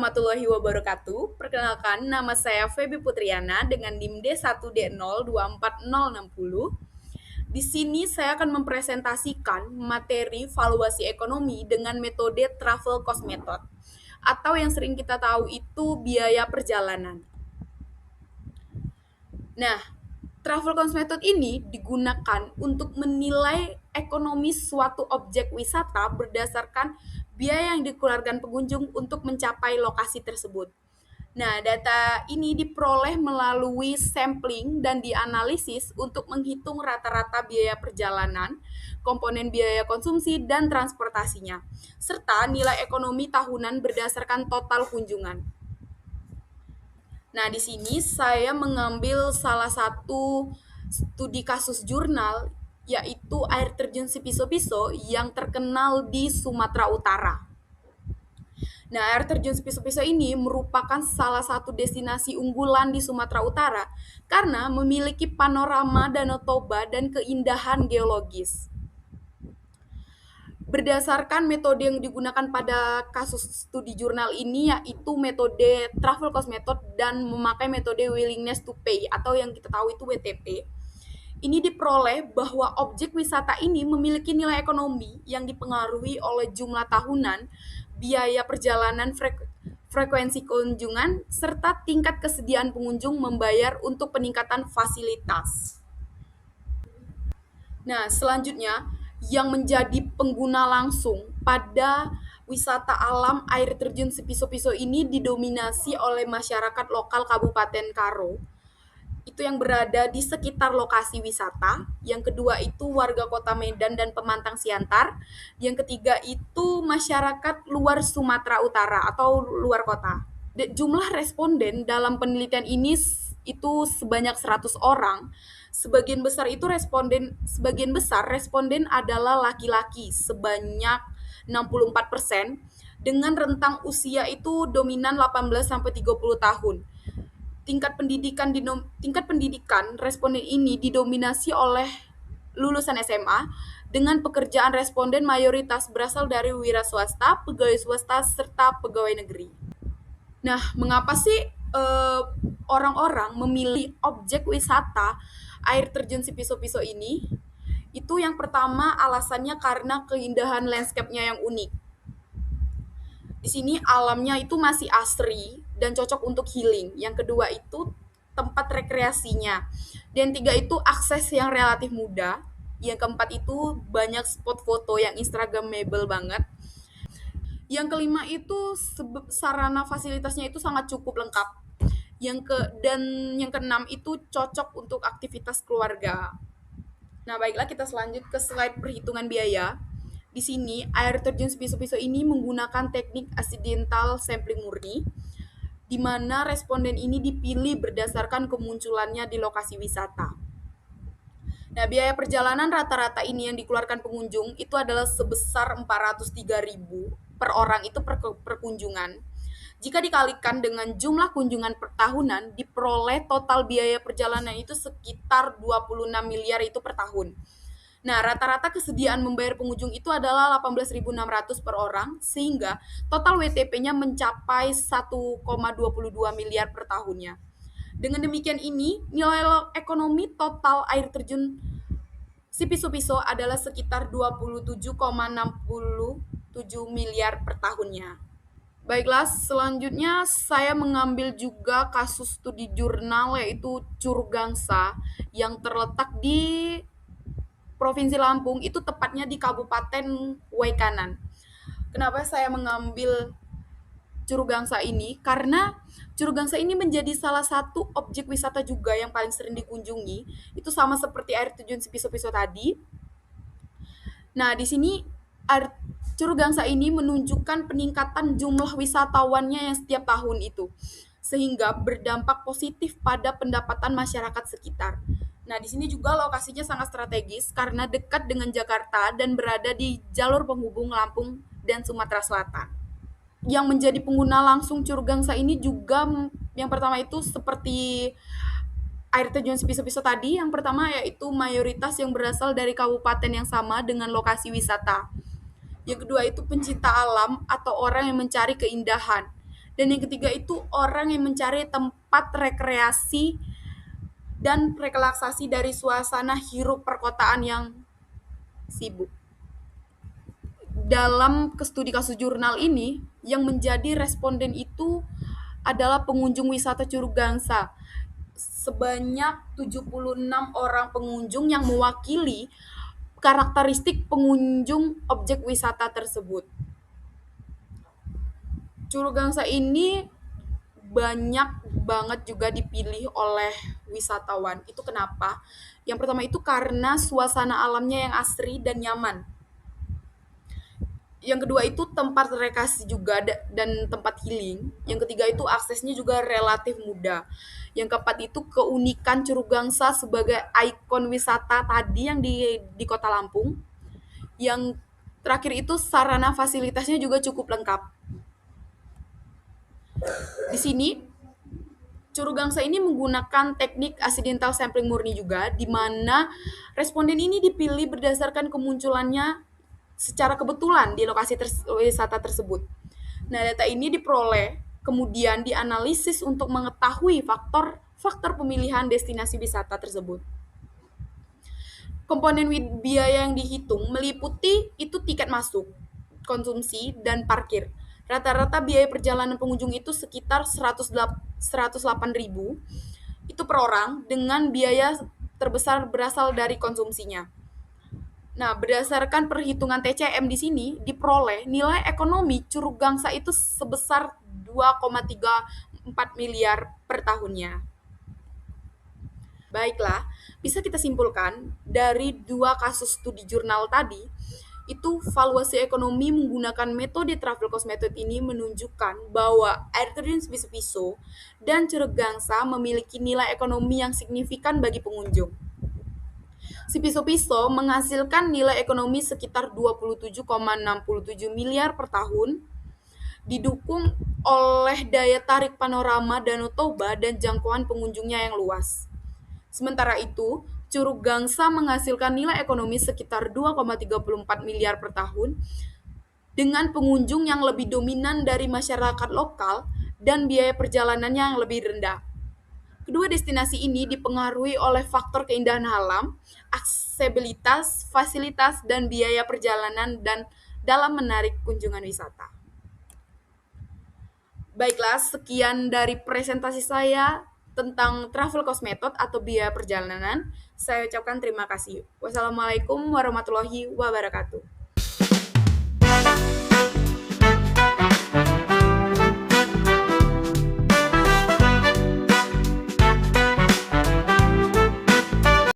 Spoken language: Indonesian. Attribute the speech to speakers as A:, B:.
A: warahmatullahi wabarakatuh. Perkenalkan, nama saya Feby Putriana dengan NIM D1D024060. Di sini saya akan mempresentasikan materi valuasi ekonomi dengan metode travel cost method atau yang sering kita tahu itu biaya perjalanan. Nah, travel cost method ini digunakan untuk menilai ekonomi suatu objek wisata berdasarkan biaya yang dikeluarkan pengunjung untuk mencapai lokasi tersebut. Nah, data ini diperoleh melalui sampling dan dianalisis untuk menghitung rata-rata biaya perjalanan, komponen biaya konsumsi, dan transportasinya, serta nilai ekonomi tahunan berdasarkan total kunjungan. Nah, di sini saya mengambil salah satu studi kasus jurnal, yaitu air terjun Sipiso-Piso yang terkenal di Sumatera Utara. Nah, air terjun Sipiso-Piso ini merupakan salah satu destinasi unggulan di Sumatera Utara karena memiliki panorama Danau Toba dan keindahan geologis. Berdasarkan metode yang digunakan pada kasus studi jurnal ini yaitu metode travel cost method dan memakai metode willingness to pay atau yang kita tahu itu WTP. Ini diperoleh bahwa objek wisata ini memiliki nilai ekonomi yang dipengaruhi oleh jumlah tahunan, biaya perjalanan, frekuensi kunjungan, serta tingkat kesediaan pengunjung membayar untuk peningkatan fasilitas. Nah, selanjutnya yang menjadi pengguna langsung pada wisata alam air terjun Sipiso-Piso ini didominasi oleh masyarakat lokal Kabupaten Karo. Itu yang berada di sekitar lokasi wisata. Yang kedua itu warga Kota Medan dan Pemantang Siantar. Yang ketiga itu masyarakat luar Sumatera Utara atau luar kota. Jumlah responden dalam penelitian ini itu sebanyak 100 orang. Sebagian besar responden adalah laki-laki sebanyak 64% dengan rentang usia itu dominan 18 sampai 30 tahun. Tingkat pendidikan responden ini didominasi oleh lulusan SMA dengan pekerjaan responden mayoritas berasal dari wira swasta, pegawai swasta, serta pegawai negeri. Nah, mengapa sih orang-orang memilih objek wisata air terjun Sipiso-Piso ini? Itu yang pertama alasannya karena keindahan landscape-nya yang unik. Di sini alamnya itu masih asri dan cocok untuk healing. Yang kedua itu tempat rekreasinya. Dan tiga itu akses yang relatif mudah. Yang keempat itu banyak spot foto yang instagramable banget. Yang kelima itu sarana fasilitasnya itu sangat cukup lengkap. Yang keenam itu cocok untuk aktivitas keluarga. Nah, baiklah kita selanjut ke slide perhitungan biaya. Di sini, air terjun Sipiso-Piso ini menggunakan teknik accidental sampling murni, di mana responden ini dipilih berdasarkan kemunculannya di lokasi wisata. Nah, biaya perjalanan rata-rata ini yang dikeluarkan pengunjung itu adalah sebesar 403.000 per orang itu per kunjungan. Jika dikalikan dengan jumlah kunjungan per tahunan, diperoleh total biaya perjalanan itu sekitar 26 miliar itu per tahun. Nah, rata-rata kesediaan membayar pengunjung itu adalah 18.600 per orang, sehingga total WTP-nya mencapai 1,22 miliar per tahunnya. Dengan demikian ini, nilai ekonomi total air terjun Sipiso-Piso adalah sekitar 27,67 miliar per tahunnya. Baiklah, selanjutnya saya mengambil juga kasus studi jurnal yaitu Curugangsa yang terletak di Provinsi Lampung, itu tepatnya di Kabupaten Waikanan. Kenapa saya mengambil Curugangsa ini? Karena Curugangsa ini menjadi salah satu objek wisata juga yang paling sering dikunjungi. Itu sama seperti air terjun Sipiso-Piso tadi. Nah, di sini Curugangsa ini menunjukkan peningkatan jumlah wisatawannya yang setiap tahun itu, sehingga berdampak positif pada pendapatan masyarakat sekitar. Nah, di sini juga lokasinya sangat strategis karena dekat dengan Jakarta dan berada di jalur penghubung Lampung dan Sumatera Selatan. Yang menjadi pengguna langsung Curugangsa ini juga yang pertama itu seperti air terjun Sipiso-Piso tadi, yang pertama yaitu mayoritas yang berasal dari kabupaten yang sama dengan lokasi wisata. Yang kedua itu pencinta alam atau orang yang mencari keindahan. Dan yang ketiga itu orang yang mencari tempat rekreasi dan relaksasi dari suasana hiruk perkotaan yang sibuk. Dalam studi kasus jurnal ini, yang menjadi responden itu adalah pengunjung wisata Curug Gangsa. Sebanyak 76 orang pengunjung yang mewakili karakteristik pengunjung objek wisata tersebut. Curug Gangsa ini banyak banget juga dipilih oleh wisatawan. Itu kenapa? Yang pertama itu karena suasana alamnya yang asri dan nyaman. Yang kedua itu tempat rekreasi juga dan tempat healing. Yang ketiga itu aksesnya juga relatif mudah. Yang keempat itu keunikan Curug Gangsa sebagai ikon wisata tadi yang di Kota Lampung. Yang terakhir itu sarana fasilitasnya juga cukup lengkap. Di sini Curug Gangsa ini menggunakan teknik accidental sampling murni juga, di mana responden ini dipilih berdasarkan kemunculannya secara kebetulan di lokasi wisata tersebut. Nah, data ini diperoleh, kemudian dianalisis untuk mengetahui faktor pemilihan destinasi wisata tersebut. Komponen biaya yang dihitung meliputi itu tiket masuk, konsumsi, dan parkir. Rata-rata biaya perjalanan pengunjung itu sekitar 108.000 itu per orang, dengan biaya terbesar berasal dari konsumsinya. Nah, berdasarkan perhitungan TCM di sini diperoleh nilai ekonomi Curug Gangsa itu sebesar 2,34 miliar per tahunnya. Baiklah, bisa kita simpulkan dari dua kasus studi jurnal tadi, itu valuasi ekonomi menggunakan metode Travel Cost Method ini menunjukkan bahwa air terjun Piso-Piso dan Curug Gangsa memiliki nilai ekonomi yang signifikan bagi pengunjung. Si Piso-Piso menghasilkan nilai ekonomi sekitar 27,67 miliar per tahun, didukung oleh daya tarik panorama Danau Toba dan jangkauan pengunjungnya yang luas. Sementara itu, Curug Gangsa menghasilkan nilai ekonomi sekitar 2,34 miliar per tahun dengan pengunjung yang lebih dominan dari masyarakat lokal dan biaya perjalanannya yang lebih rendah. Kedua destinasi ini dipengaruhi oleh faktor keindahan alam, aksesibilitas, fasilitas, dan biaya perjalanan dan dalam menarik kunjungan wisata. Baiklah, sekian dari presentasi saya tentang Travel Cost Method atau biaya perjalanan. Saya ucapkan terima kasih. Wassalamualaikum warahmatullahi wabarakatuh.